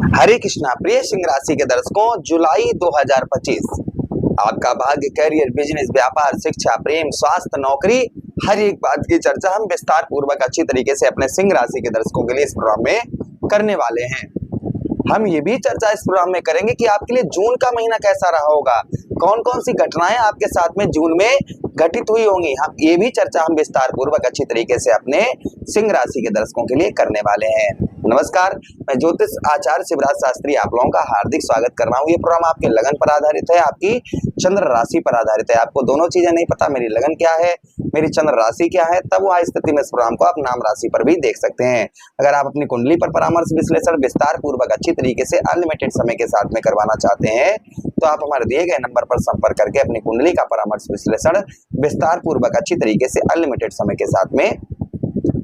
हरे कृष्णा प्रिय सिंह राशि के दर्शकों, जुलाई 2025 आपका भाग्य, कैरियर, बिजनेस, व्यापार, शिक्षा, प्रेम, स्वास्थ्य, नौकरी, हर एक बात की चर्चा हम विस्तार पूर्वक अच्छी तरीके से अपने सिंह राशि के दर्शकों के लिए इस प्रोग्राम में करने वाले हैं। हम ये भी चर्चा इस प्रोग्राम में करेंगे कि आपके लिए जून का महीना कैसा रहा होगा, कौन कौन सी घटनाएं आपके साथ में जून में घटित हुई होंगी। हम ये भी चर्चा हम विस्तार पूर्वक अच्छी तरीके से अपने सिंह राशि के दर्शकों के लिए करने वाले हैं। नमस्कार, मैं ज्योतिष आचार्य शिवराज शास्त्री आप लोगों का हार्दिक स्वागत कर रहा हूँ। ये प्रोग्राम आपके लगन पर आधारित है, आपकी चंद्र राशि पर आधारित है। आपको दोनों चीजें नहीं पता, मेरी लगन क्या है, मेरी चंद्र राशि क्या है, तब वह स्थिति में इस प्रोग्राम को आप नाम राशि पर भी देख सकते हैं। अगर आप अपनी कुंडली पर परामर्श विश्लेषण विस्तार पूर्वक अच्छी तरीके से अनलिमिटेड समय के साथ में करवाना चाहते हैं तो आप हमारे दिए गए नंबर पर संपर्क करके अपनी कुंडली का परामर्श विश्लेषण विस्तार पूर्वक अच्छी तरीके से अनलिमिटेड समय के साथ में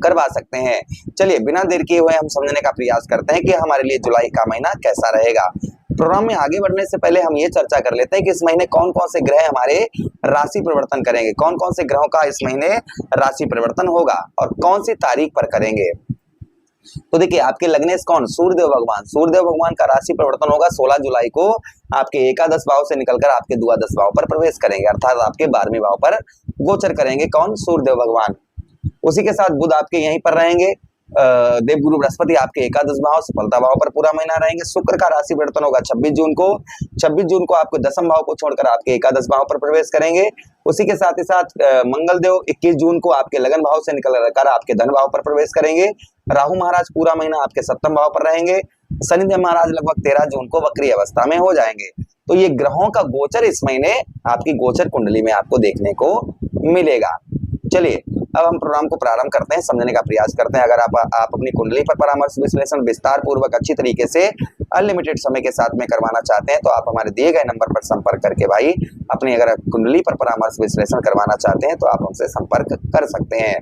करवा सकते हैं। चलिए बिना देर किए हुए हम समझने का प्रयास करते हैं कि हमारे लिए जुलाई का महीना कैसा रहेगा। प्रोग्राम में आगे बढ़ने से पहले हम ये चर्चा कर लेते हैं कि इस महीने कौन कौन से ग्रह हमारे राशि परिवर्तन करेंगे, कौन कौन से ग्रहों का इस महीने राशि परिवर्तन होगा और कौन सी तारीख पर करेंगे। तो देखिए, आपके लग्नेश कौन, सूर्यदेव भगवान का राशि परिवर्तन होगा 16 जुलाई को। आपके एकादश भाव से निकलकर आपके द्वादश भाव पर प्रवेश करेंगे, अर्थात आपके 12वें भाव पर गोचर करेंगे। कौन, सूर्यदेव भगवान। उसी के साथ बुध आपके यहीं पर रहेंगे। देवगुरु बृहस्पति आपके एकादश भाव सफलता भाव पर पूरा महीना रहेंगे। शुक्र का राशि परिवर्तन होगा 26 जून को। 26 जून को आपको दसम भाव को छोड़कर आपके एकादश भाव पर प्रवेश करेंगे। उसी के साथ ही साथ मंगल देव 21 जून को आपके लगन भाव से निकलकर आपके धन भाव पर प्रवेश करेंगे। राहु महाराज पूरा महीना आपके सप्तम भाव पर रहेंगे। शनिदेव महाराज लगभग 13 जून को वक्री अवस्था में हो जाएंगे। तो ये ग्रहों का गोचर इस महीने आपकी गोचर कुंडली में आपको देखने को मिलेगा। चलिए अब हम प्रोग्राम को प्रारंभ करते हैं, समझने का प्रयास करते हैं। अगर आप अपनी कुंडली पर परामर्श विश्लेषण विस्तार पूर्वक अच्छी तरीके से अनलिमिटेड समय के साथ में करवाना चाहते हैं तो आप हमारे दिए गए नंबर पर संपर्क करके भाई अपनी अगर कुंडली पर परामर्श विश्लेषण करवाना चाहते हैं तो आप हमसे संपर्क कर सकते हैं।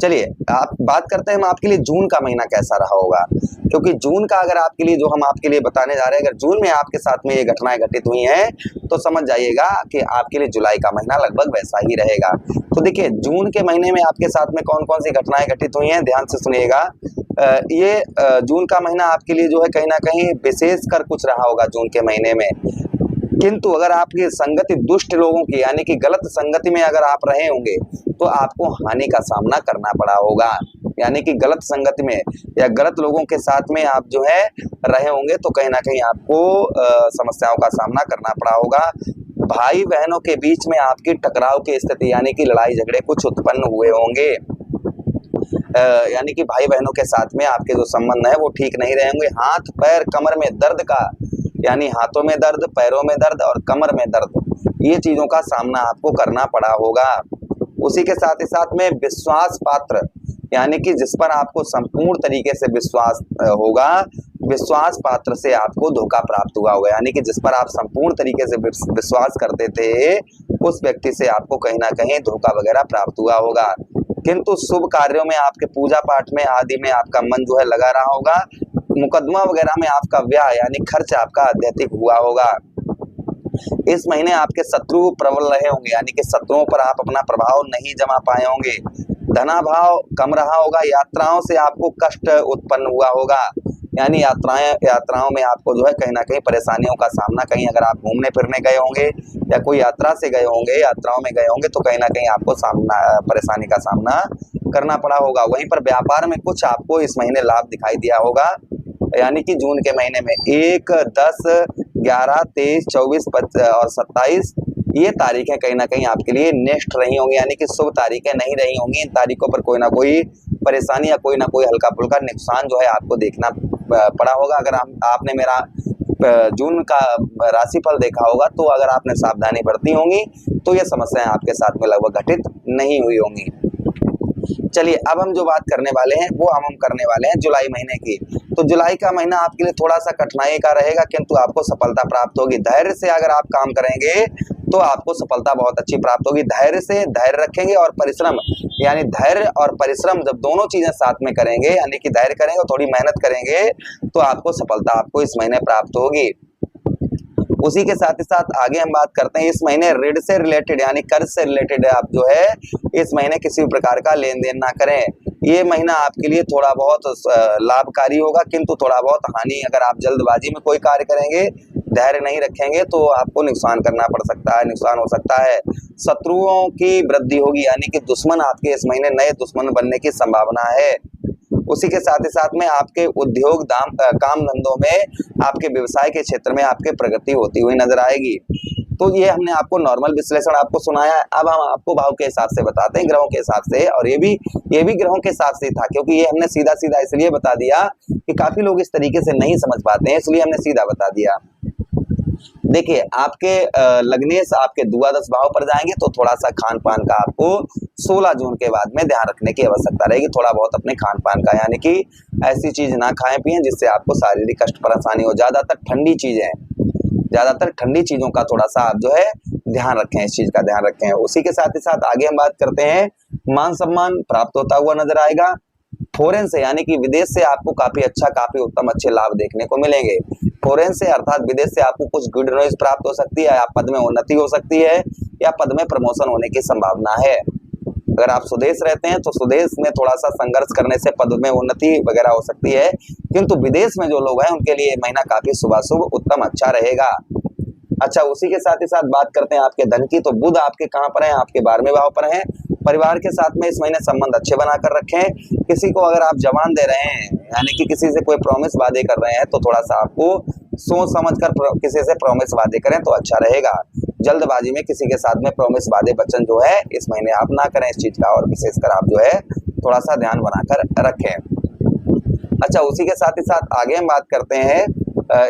चलिए आप बात करते हैं हम आपके लिए जून का महीना कैसा रहा होगा, क्योंकि जून का अगर आपके लिए जो हम आपके लिए बताने जा रहे हैं, अगर जून में आपके साथ में ये घटनाएं घटित हुई हैं तो समझ जाइएगा कि आपके लिए जुलाई का महीना लगभग वैसा ही रहेगा। तो देखिए, जून के महीने में आपके साथ में कौन कौन सी घटनाएं घटित हुई हैं, ध्यान से सुनिएगा। ये जून का महीना आपके लिए जो है कहीं ना कहीं विशेष कर कुछ रहा होगा जून के महीने में। किंतु अगर आपकी संगति दुष्ट लोगों की यानी कि गलत संगति में अगर आप रहे होंगे तो आपको हानि का सामना करना पड़ा होगा। यानी कि गलत संगति में या गलत लोगों के साथ में आप जो है रहे होंगे तो कहीं ना कहीं आपको समस्याओं का सामना करना पड़ा होगा। भाई बहनों के बीच में आपकी टकराव की स्थिति यानी कि लड़ाई झगड़े कुछ उत्पन्न हुए होंगे। यानी कि भाई बहनों के साथ में आपके जो संबंध है वो ठीक नहीं रहेंगे। हाथ पैर कमर में दर्द का यानी हाथों में दर्द, पैरों में दर्द और कमर में दर्द, ये चीजों का सामना आपको करना पड़ा होगा। उसी के साथ ही साथ में विश्वास पात्र यानी कि जिस पर आपको संपूर्ण तरीके से विश्वास होगा, विश्वास पात्र से आपको धोखा प्राप्त हुआ होगा। यानी कि जिस पर आप संपूर्ण तरीके से विश्वास करते थे उस व्यक्ति से आपको कहीं ना कहीं धोखा वगैरह प्राप्त हुआ होगा। किंतु शुभ कार्यों में आपके पूजा पाठ में आदि में आपका मन जो है लगा रहा होगा। मुकदमा वगैरह में आपका व्यय यानी खर्च आपका अत्यधिक हुआ होगा। इस महीने आपके शत्रु प्रबल रहे होंगे यानी कि शत्रुओं पर आप अपना प्रभाव नहीं जमा पाए होंगे। धनाभाव कम रहा होगा। यात्राओं से आपको कष्ट उत्पन्न हुआ होगा। यानी यात्राओं में आपको जो है कहीं ना कहीं परेशानियों का सामना, कहीं अगर आप घूमने फिरने गए होंगे या कोई यात्रा से गए होंगे, यात्राओं में गए होंगे तो कहीं ना कहीं आपको परेशानी का सामना करना पड़ा होगा। वहीं पर व्यापार में कुछ आपको इस महीने लाभ दिखाई दिया होगा। यानी कि जून के महीने में 1, 10, 11, 23, 24 और 27 ये तारीखें कहीं ना कहीं आपके लिए नेक्स्ट रही होंगी यानी कि शुभ तारीखें नहीं रही होंगी। इन तारीखों पर कोई ना कोई परेशानी या कोई ना कोई हल्का फुल्का नुकसान जो है आपको देखना पड़ा होगा। अगर आपने मेरा जून का राशिफल देखा होगा तो अगर आपने सावधानी बरती होंगी तो ये समस्याएं आपके साथ में लगभग घटित नहीं हुई होंगी। चलिए अब हम जो बात करने वाले हैं वो हम करने वाले हैं जुलाई महीने की। तो जुलाई का महीना आपके लिए थोड़ा सा कठिनाई का रहेगा किंतु आपको सफलता प्राप्त होगी। धैर्य से अगर आप काम करेंगे तो आपको सफलता बहुत अच्छी प्राप्त होगी। धैर्य रखेंगे और परिश्रम यानी धैर्य और परिश्रम जब दोनों चीजें साथ में करेंगे यानी कि धैर्य करेंगे और थोड़ी मेहनत करेंगे तो आपको सफलता आपको इस महीने प्राप्त होगी। उसी के साथ ही साथ आगे हम बात करते हैं इस महीने ऋण से रिलेटेड यानी कर्ज से रिलेटेड आप जो है इस महीने किसी भी प्रकार का लेन देन ना करें। ये महीना आपके लिए थोड़ा बहुत लाभकारी होगा, किंतु थोड़ा बहुत हानि, अगर आप जल्दबाजी में कोई कार्य करेंगे, धैर्य नहीं रखेंगे तो आपको नुकसान करना पड़ सकता है, नुकसान हो सकता है। शत्रुओं की वृद्धि होगी, यानी कि दुश्मन आपके इस महीने नए दुश्मन बनने की संभावना है। उसी के साथ ही साथ में आपके उद्योग काम धंधों में, आपके व्यवसाय के क्षेत्र में आपके प्रगति होती हुई नजर आएगी। तो ये हमने आपको नॉर्मल विश्लेषण आपको सुनाया है। अब हम आपको भाव के हिसाब से बताते हैं, ग्रहों के हिसाब से, और ये भी ग्रहों के हिसाब से था, क्योंकि ये हमने सीधा सीधा इसलिए बता दिया कि काफी लोग इस तरीके से नहीं समझ पाते हैं, इसलिए हमने सीधा बता दिया। देखिए, आपके लग्नेश आपके द्वादश भाव पर जाएंगे तो थोड़ा सा खान पान का आपको 16 जून के बाद में ध्यान रखने की आवश्यकता रहेगी, थोड़ा बहुत अपने खान पान का, यानी कि ऐसी चीज ना खाएं पिएं जिससे आपको शारीरिक कष्ट परेशानी हो। ज्यादातर ठंडी चीजों का थोड़ा सा आप जो है ध्यान रखें, इस चीज का ध्यान रखें। उसी के साथ ही साथ आगे हम बात करते हैं, मान सम्मान प्राप्त होता हुआ नजर आएगा। फॉरेन से, यानी कि विदेश से आपको काफी उत्तम अच्छे लाभ देखने को मिलेंगे। फॉरेन से अर्थात विदेश से आपको कुछ गुड न्यूज प्राप्त हो सकती है, या पद में उन्नति हो सकती है, या पद में प्रमोशन होने की संभावना है। अगर आप स्वदेश रहते हैं तो स्वदेश में थोड़ा सा संघर्ष करने से पद में उन्नति वगैरह हो सकती है, किंतु विदेश में जो लोग हैं उनके लिए महीना काफी शुभाशुभ उत्तम अच्छा रहेगा। अच्छा, उसी के साथ ही साथ बात करते हैं आपके धन की, तो बुध आपके कहाँ पर है? आपके 12वें भाव पर है। परिवार के साथ में इस महीने संबंध अच्छे बनाकर रखें। किसी को अगर आप जवान दे रहे हैं, यानी कि किसी से कोई प्रॉमिस वादे कर रहे हैं, तो थोड़ा सा आपको सोच समझकर किसी से प्रॉमिस वादे करें तो अच्छा रहेगा। जल्दबाजी में किसी के साथ में प्रॉमिस वादे वचन जो है इस महीने आप ना करें इस चीज का, और विशेषकर आप जो है थोड़ा सा ध्यान बनाकर रखें। अच्छा, उसी के साथ ही साथ आगे हम बात करते हैं,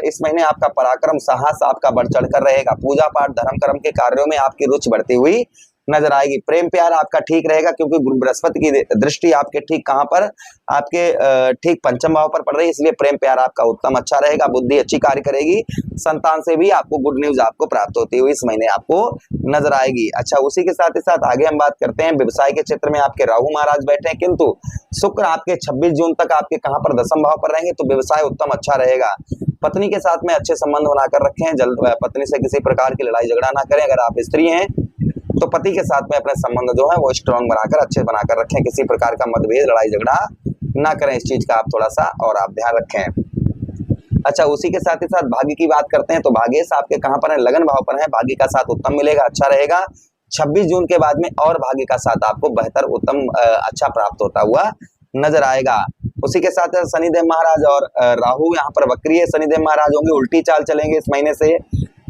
इस महीने आपका पराक्रम साहस आपका बढ़ चढ़कर रहेगा। पूजा पाठ धर्म कर्म के कार्यों में आपकी रुचि बढ़ती हुई नजर आएगी। प्रेम प्यार आपका ठीक रहेगा, क्योंकि गुरु बृहस्पति की दृष्टि आपके ठीक कहां पर? आपके ठीक पंचम भाव पर पड़ रही है, इसलिए प्रेम प्यार आपका उत्तम अच्छा रहेगा। बुद्धि अच्छी कार्य करेगी। संतान से भी आपको गुड न्यूज आपको प्राप्त होती हुई इस महीने आपको नजर आएगी। अच्छा, उसी के साथ ही साथ आगे हम बात करते हैं, व्यवसाय के क्षेत्र में आपके राहु महाराज बैठे हैं, किंतु शुक्र आपके 26 जून तक आपके कहां पर? दसम भाव पर रहेंगे, तो व्यवसाय उत्तम अच्छा रहेगा। पत्नी के साथ में अच्छे संबंध बनाकर रखें। पत्नी से किसी प्रकार की लड़ाई झगड़ा ना करें। अगर आप स्त्री हैं तो पति के साथ में अपने संबंध जो है वो स्ट्रॉन्ग बनाकर अच्छे बनाकर रखें। किसी प्रकार का मतभेद लड़ाई झगड़ा ना करें, इस चीज का आप थोड़ा सा और आप ध्यान रखें। अच्छा, उसी के साथ ही साथ भाग्य की बात करते हैं, तो भाग्येश आपके कहां पर है? लगन भाव पर है। भाग्य का साथ उत्तम मिलेगा, अच्छा रहेगा। 26 जून के बाद में और भाग्य का साथ आपको बेहतर उत्तम अच्छा प्राप्त होता हुआ नजर आएगा। उसी के साथ शनिदेव महाराज और राहु यहाँ पर वक्री है। शनिदेव महाराज होंगे उल्टी चाल चलेंगे इस महीने से,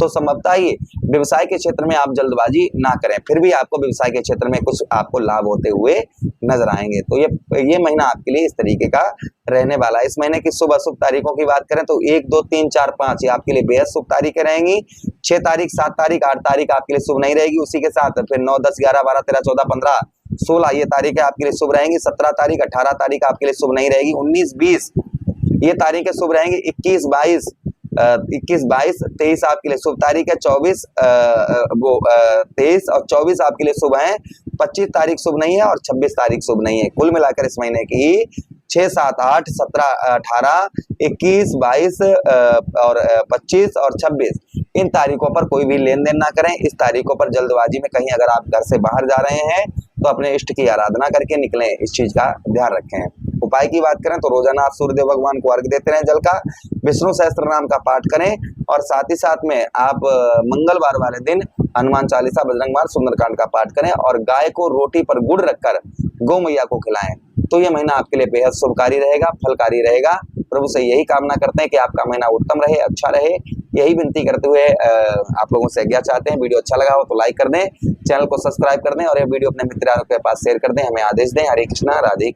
तो संभवतः ही व्यवसाय के क्षेत्र में आप जल्दबाजी ना करें, फिर भी आपको व्यवसाय के क्षेत्र में कुछ आपको लाभ होते हुए नजर आएंगे। तो ये महीना आपके लिए इस तरीके का रहने वाला है। इस महीने की शुभ अशुभ तारीखों की बात करें तो 1, 2, 3, 4, 5 ये आपके लिए बेहद शुभ तारीखें रहेंगी। 6 तारीख, 7 तारीख, 8 तारीख आपके लिए शुभ नहीं रहेगी। उसी के साथ फिर 9, 10, 11, 12, 13, 14, 15, 16 ये तारीखें आपके लिए शुभ रहेंगी। 17 तारीख, 18 तारीख आपके लिए शुभ नहीं रहेगी। 19, 20 ये तारीखें शुभ रहेंगी। 21, 22, 23 आपके लिए शुभ तारीख है। 24 23 और 24 आपके लिए शुभ है। 25 तारीख शुभ नहीं है और 26 तारीख शुभ नहीं है। कुल मिलाकर इस महीने की 6, 7, 8, 17, 18, 21, 22 और 25 और 26 इन तारीखों पर कोई भी लेन देन ना करें। इस तारीखों पर जल्दबाजी में कहीं अगर आप घर से बाहर जा रहे हैं तो अपने इष्ट की आराधना करके निकलें, इस चीज का ध्यान रखें। उपाय की बात करें तो रोजाना आप सूर्यदेव भगवान को अर्घ्य देते रहें जल का, विष्णु सहस्त्र नाम का पाठ करें, और साथ ही साथ में आप मंगलवार वाले दिन हनुमान चालीसा, बजरंगबाण, सुंदरकांड का पाठ करें, और गाय को रोटी पर गुड़ रखकर गौ मैया को खिलाएं। तो ये महीना आपके लिए बेहद शुभकारी रहेगा, फलकारी रहेगा। प्रभु से यही कामना करते हैं कि आपका महीना उत्तम रहे, अच्छा रहे। यही विनती करते हुए आप लोगों से आज्ञा चाहते हैं। वीडियो अच्छा लगा हो तो लाइक कर दें, चैनल को सब्सक्राइब कर दें, और ये वीडियो अपने मित्रों के पास शेयर कर दें, हमें आदेश दें। हरे कृष्णा, राधे।